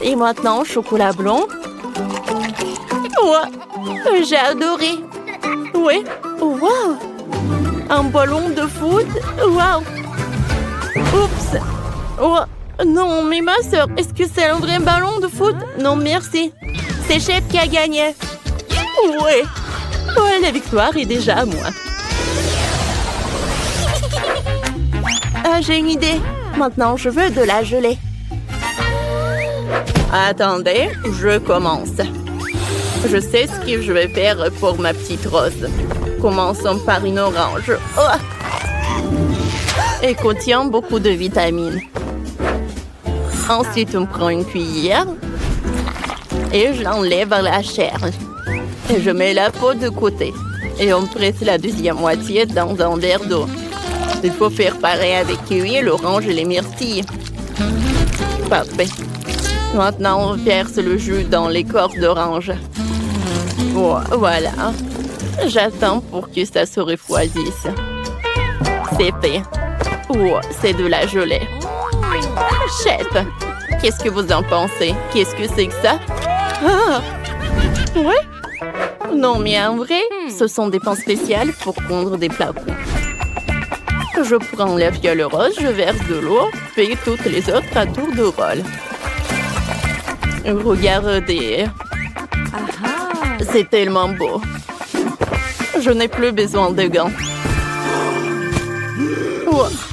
Et maintenant, chocolat blanc. Oh, j'ai adoré. Oui. Wow! Un ballon de foot. Wow! Oups! Oh, non, mais ma soeur, est-ce que c'est un vrai ballon de foot? Non, merci. C'est Chef qui a gagné. Oui. Oh, la victoire est déjà à moi. Ah, j'ai une idée. Maintenant, je veux de la gelée. Attendez, je commence. Je sais ce que je vais faire pour ma petite rose. Commençons par une orange. Oh! Elle contient beaucoup de vitamines. Ensuite, on prend une cuillère et j'enlève la chair. Et je mets la peau de côté. Et on presse la deuxième moitié dans un verre d'eau. Il faut faire pareil avec kiwi, l'orange et les myrtilles. Parfait. Maintenant, on verse le jus dans l'écorce d'orange. Oh, voilà. J'attends pour que ça se refroidisse. C'est fait. Oh, c'est de la gelée. Chef, qu'est-ce que vous en pensez? Qu'est-ce que c'est que ça? Ah! Oui? Non, mais en vrai, ce sont des pans spéciales pour pondre des flacons. Je prends la fiole rose, je verse de l'eau, puis toutes les autres à tour de rôle. Regardez. C'est tellement beau. Je n'ai plus besoin de gants.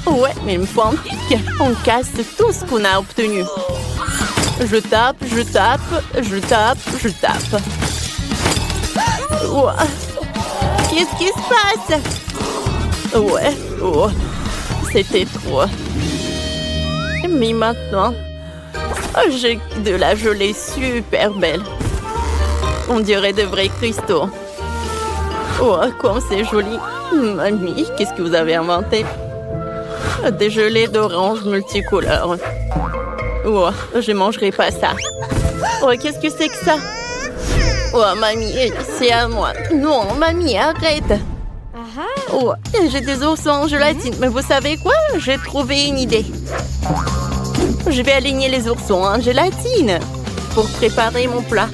Ouais, mais il me faut un pic. On casse tout ce qu'on a obtenu. Je tape, je tape, je tape, je tape. Qu'est-ce qui se passe? Ouais, c'était trop. Mais maintenant, j'ai de la gelée super belle. On dirait de vrais cristaux. Comme c'est joli. Mamie, qu'est-ce que vous avez inventé? Des gelées d'orange multicolores. Je mangerai pas ça. Qu'est-ce que c'est que ça? Mamie, c'est à moi. Non, mamie, arrête. J'ai des oursons en gélatine. Mais vous savez quoi? J'ai trouvé une idée. Je vais aligner les oursons en gélatine pour préparer mon plat.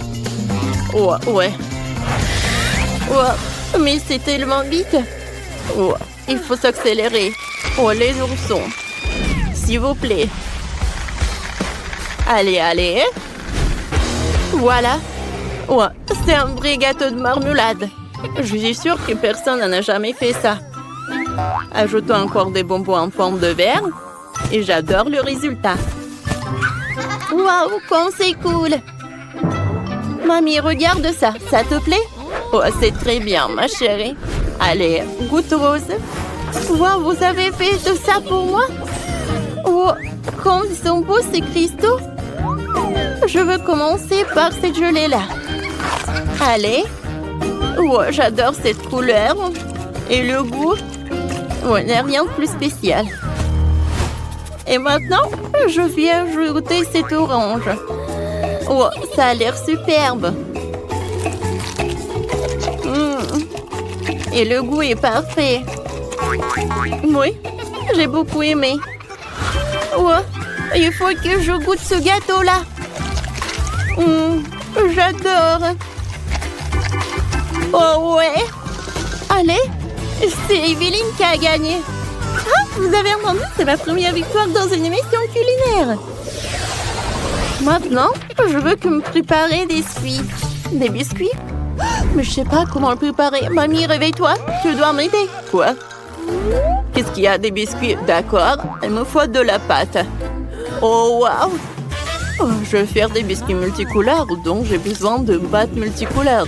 Mais c'est tellement vite. Il faut s'accélérer. Les oursons. S'il vous plaît. Allez. Voilà. C'est un vrai gâteau de marmelade. Je suis sûre que personne n'en a jamais fait ça. Ajoutons encore des bonbons en forme de verre. Et j'adore le résultat. Waouh, comme c'est cool. Mamie, regarde ça. Ça te plaît? C'est très bien, ma chérie. Allez, goûte rose. Waouh, vous avez fait tout ça pour moi? Comme ils sont beaux ces cristaux. Je veux commencer par cette gelée-là. Allez. J'adore cette couleur. Et le goût. Il n'y a rien de plus spécial. Et maintenant, je viens ajouter cette orange. Ça a l'air superbe. Et le goût est parfait. Oui, j'ai beaucoup aimé. Il faut que je goûte ce gâteau-là. J'adore. Ouais. Allez, c'est Evelyne qui a gagné. Vous avez entendu? C'est ma première victoire dans une émission culinaire. Maintenant, je veux que me préparer des biscuits. Des biscuits? Mais je sais pas comment le préparer. Mamie, réveille-toi. Tu dois m'aider. Quoi? Qu'est-ce qu'il y a? Des biscuits? D'accord. Il me faut de la pâte. Waouh! Je vais faire des biscuits multicouleurs, donc j'ai besoin de pâte multicolore.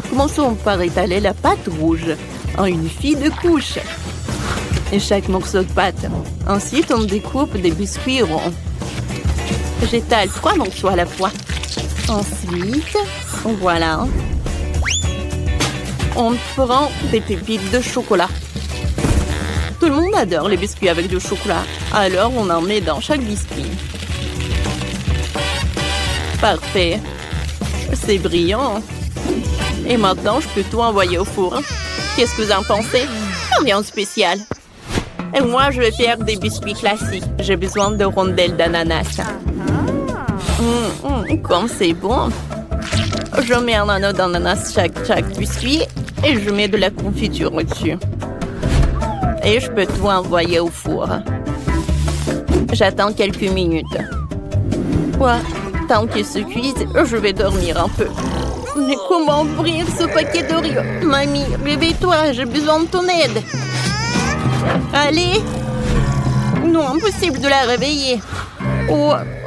Commençons par étaler la pâte rouge en une fine couche. Et chaque morceau de pâte. Ensuite, on découpe des biscuits ronds. J'étale 3 morceaux à la fois. Ensuite, voilà. On prend des pépites de chocolat. Tout le monde adore les biscuits avec du chocolat. Alors, on en met dans chaque biscuit. Parfait. C'est brillant. Et maintenant, je peux tout envoyer au four. Qu'est-ce que vous en pensez? Rien de spécial. Et moi, je vais faire des biscuits classiques. J'ai besoin de rondelles d'ananas. Comme c'est bon. Je mets un anneau d'ananas chaque biscuit et je mets de la confiture au-dessus. Et je peux tout envoyer au four. J'attends quelques minutes. Tant qu'il se cuise, je vais dormir un peu. Mais comment ouvrir ce paquet d'Oreo? Mamie, réveille-toi, j'ai besoin de ton aide. Allez. Non, impossible de la réveiller.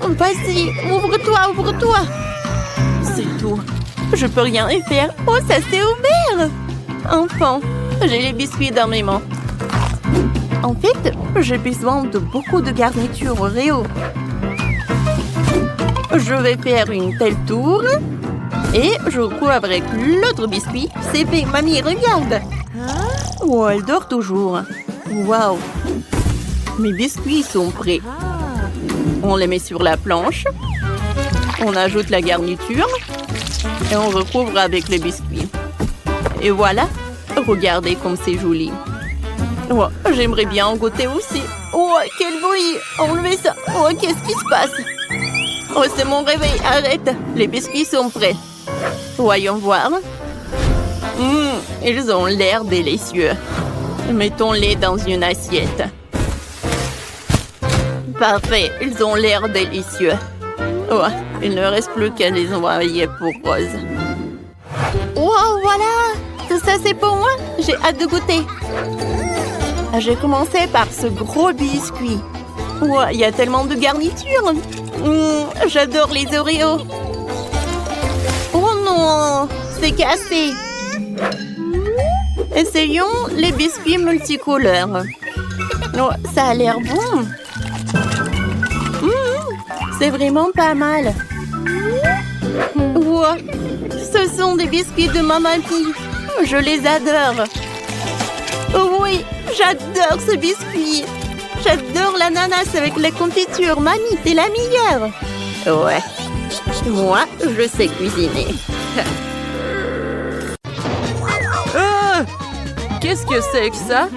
Vas-y, ouvre-toi. C'est tout. Je peux rien y faire. Ça s'est ouvert. Enfin, j'ai les biscuits dans mes mains. En fait, j'ai besoin de beaucoup de garnitures Oreo. Je vais faire une telle tour. Et je recouvre avec l'autre biscuit. C'est fait. Mamie, regarde. Elle dort toujours. Waouh. Mes biscuits sont prêts. On les met sur la planche. On ajoute la garniture. Et on recouvre avec les biscuits. Et voilà. Regardez comme c'est joli. J'aimerais bien en goûter aussi. Quel bruit. Enlevez ça. Qu'est-ce qui se passe? C'est mon réveil. Arrête. Les biscuits sont prêts. Voyons voir. Ils ont l'air délicieux. Mettons-les dans une assiette. Parfait. Ils ont l'air délicieux. Il ne reste plus qu'à les envoyer pour Rose. Wow, voilà! Tout ça, c'est pour moi. J'ai hâte de goûter. J'ai commencé par ce gros biscuit. Wow, il y a tellement de garnitures. J'adore les Oreos. Oh non, c'est cassé. Essayons les biscuits multicouleurs. Oh, ça a l'air bon. C'est vraiment pas mal. Wow, ce sont des biscuits de Mamie. Je les adore. Oui, j'adore ce biscuit. J'adore l'ananas avec la confiture. Mamie, t'es la meilleure. Ouais, moi, je sais cuisiner. Qu'est-ce que c'est que ça?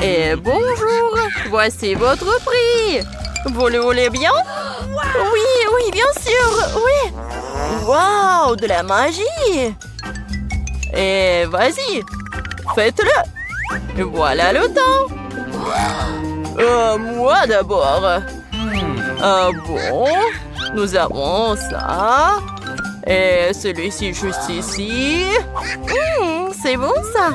Et bonjour, voici votre prix. Vous le voulez bien? Oui, bien sûr, oui. Wow, de la magie. Et vas-y, faites-le. Voilà le temps. Moi d'abord. Ah bon? Nous avons ça. Et celui-ci juste ici. C'est bon ça.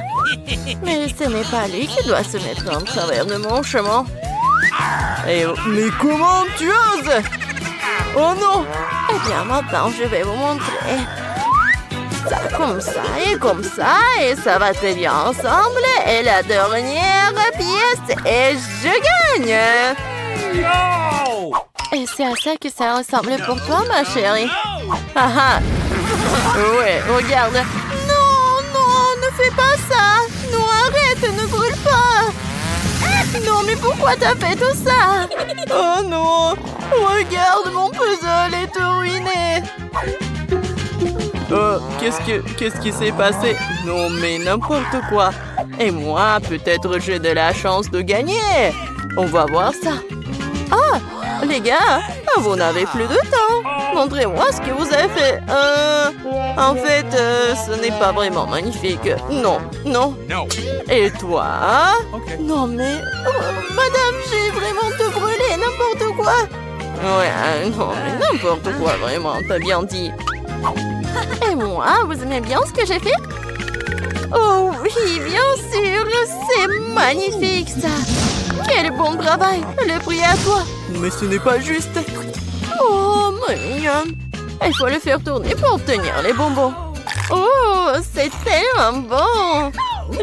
Mais ce n'est pas lui qui doit se mettre en travers de mon chemin. Et mais comment tu oses? Oh non! Eh bien maintenant je vais vous montrer. Ça comme ça et ça va très bien ensemble. Et la dernière pièce et je gagne. No! Et c'est à ça que ça ressemble pour toi, ma chérie. Ah ah. Ouais, regarde. Non, ne fais pas ça. Non, arrête, ne brûle pas. Non, mais pourquoi t'as fait tout ça? Oh non, regarde, mon puzzle est ruiné. Qu'est-ce qui s'est passé? Non, mais n'importe quoi. Et moi, peut-être j'ai de la chance de gagner. On va voir ça. Ah, les gars, vous n'avez plus de temps. Montrez-moi ce que vous avez fait. En fait, ce n'est pas vraiment magnifique. Non. No. Et toi? Okay. Non, mais... madame, j'ai vraiment te brûlé, n'importe quoi. Ouais, non, mais n'importe quoi, vraiment, t'as bien dit. Et moi, vous aimez bien ce que j'ai fait? Oh oui, bien sûr, c'est magnifique ça. Quel bon travail, le prix est à toi. Mais ce n'est pas juste. Oh, mignonne. Il faut le faire tourner pour obtenir les bonbons. Oh, c'est tellement bon.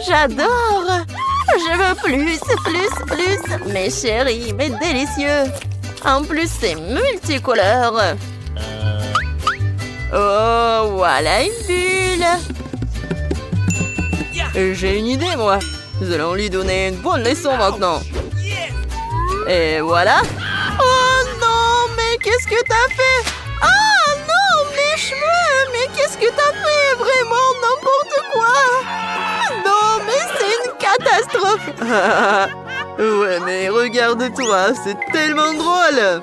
J'adore. Je veux plus. Mes chéris, mes délicieux. En plus, c'est multicolore. Oh, voilà une bulle. J'ai une idée, moi. Nous allons lui donner une bonne leçon maintenant. Et voilà. Oh non, mais qu'est-ce que t'as fait? Ah non, mes cheveux. Mais qu'est-ce que t'as fait? Vraiment n'importe quoi. Non, mais c'est une catastrophe. Ouais, mais regarde-toi, c'est tellement drôle.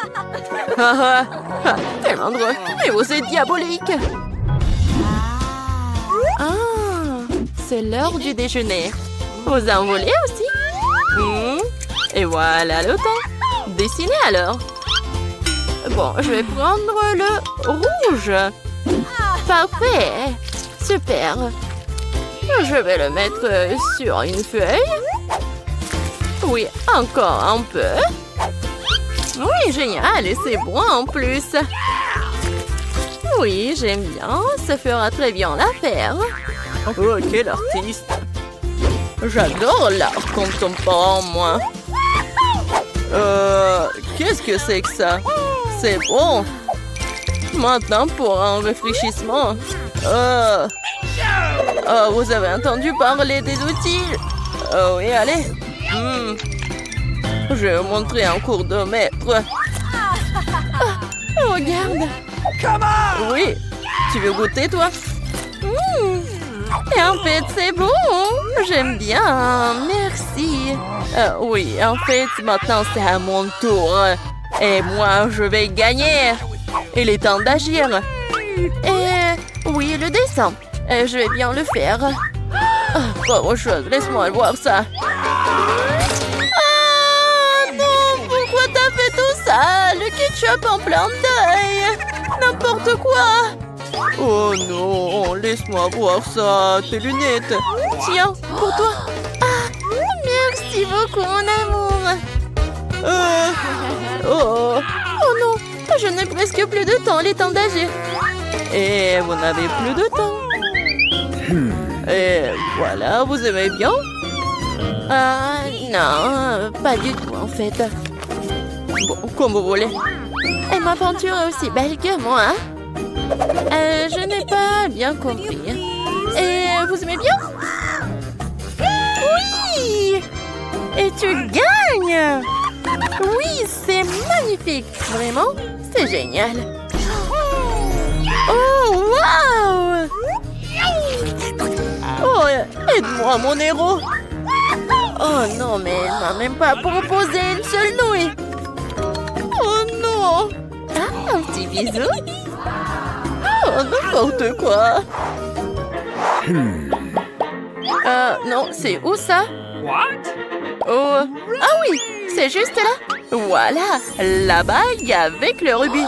Tellement drôle. Mais vous êtes diabolique. Ah, c'est l'heure du déjeuner. Vous en voulez aussi? Et voilà le temps. Dessinez alors. Bon, je vais prendre le rouge. Parfait. Super. Je vais le mettre sur une feuille. Oui, encore un peu. Oui, génial. Et c'est bon en plus. Oui, j'aime bien. Ça fera très bien l'affaire. Oh, quel artiste. J'adore l'art contemporain, moi. Qu'est-ce que c'est que ça? C'est bon. Maintenant pour un rafraîchissement. Vous avez entendu parler des outils? Oh oui, allez. Je vais vous montrer un cours de maître. Regarde. Oui. Tu veux goûter, toi? Et en fait, c'est bon. J'aime bien. Merci. Oui, en fait, maintenant, c'est à mon tour. Et moi, je vais gagner. Il est temps d'agir. Et oui, le dessin. Je vais bien le faire. Pauvre chose, laisse-moi voir ça. Ah non, pourquoi t'as fait tout ça? Le ketchup en plein d'œil. N'importe quoi! Oh non, laisse-moi voir ça, tes lunettes. Tiens, pour toi. Ah, merci beaucoup, mon amour. Oh non, je n'ai presque plus de temps, il est temps d'agir. Et vous n'avez plus de temps. Et voilà, vous aimez bien? Non, pas du tout en fait. Bon, comme vous voulez. Et ma peinture est aussi belle que moi. Je n'ai pas bien compris. Et vous aimez bien? Oui! Et tu gagnes! Oui, c'est magnifique. Vraiment, c'est génial. Oh, wow! Oh, aide-moi, mon héros. Oh non, mais elle m'a même pas proposé une seule nouille. Oh non! Ah, un petit bisou. Oh, n'importe quoi. Non, c'est où ça? What? Oh, ah oui, c'est juste là. Voilà, la bague avec le rubis.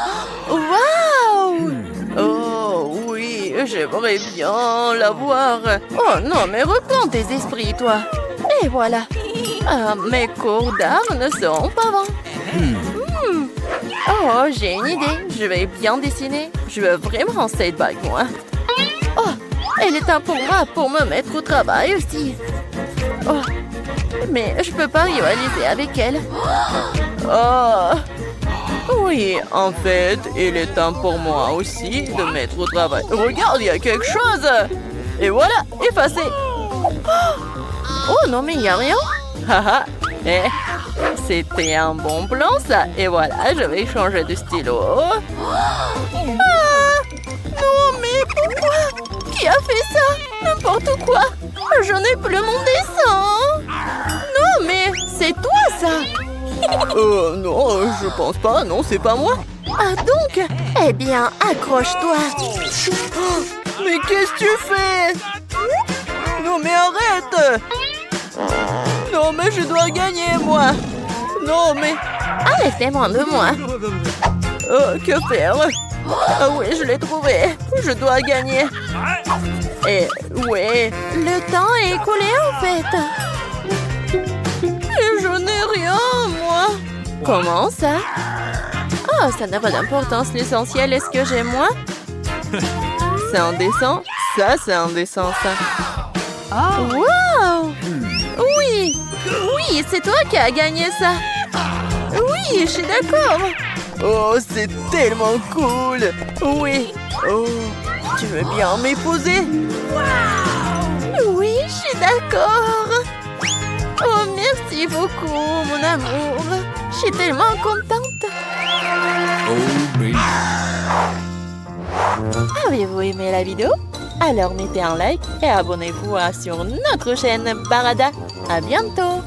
Waouh! Oh oui, j'aimerais bien l'avoir. Oh non, mais reprends tes esprits, toi. Et voilà. Ah, mes cours d'art ne seront pas vains. Oh, j'ai une idée. Je vais bien dessiner. Je veux vraiment cette bague, moi. Oh, elle est un pour moi pour me mettre au travail aussi. Oh, mais je peux pas rivaliser avec elle. Oh, oui, en fait, il est temps pour moi aussi de mettre au travail. Regarde, il y a quelque chose. Et voilà, effacé. Oh non, mais il n'y a rien. Haha, c'était un bon plan, ça. Et voilà, je vais changer de stylo. Ah, non, mais pourquoi? Qui a fait ça? N'importe quoi. Je n'ai plus mon dessin. Non, mais c'est toi, ça. Non, je pense pas. Non, c'est pas moi. Ah, donc? Eh bien, accroche-toi. Mais qu'est-ce que tu fais? Non, mais arrête. Non, mais je dois gagner, moi. Non, mais... Arrêtez-moi de moi. Que faire? Ah oui, je l'ai trouvé. Je dois gagner. Et oui, le temps est écoulé en fait. Et je n'ai rien, moi. Comment ça? Oh, ça n'a pas d'importance. L'essentiel, est-ce que j'ai moi? C'est indécent. Ça, c'est indécent, ça. Wow! Oui! Oui, c'est toi qui as gagné ça. Oui, je suis d'accord. Oh, c'est tellement cool. Oui. Oh, tu veux bien m'épouser? Oui, je suis d'accord. Oh, merci beaucoup, mon amour. Je suis tellement contente. Oh, baby. Avez-vous aimé la vidéo? Alors mettez un like et abonnez-vous sur notre chaîne Barada. À bientôt!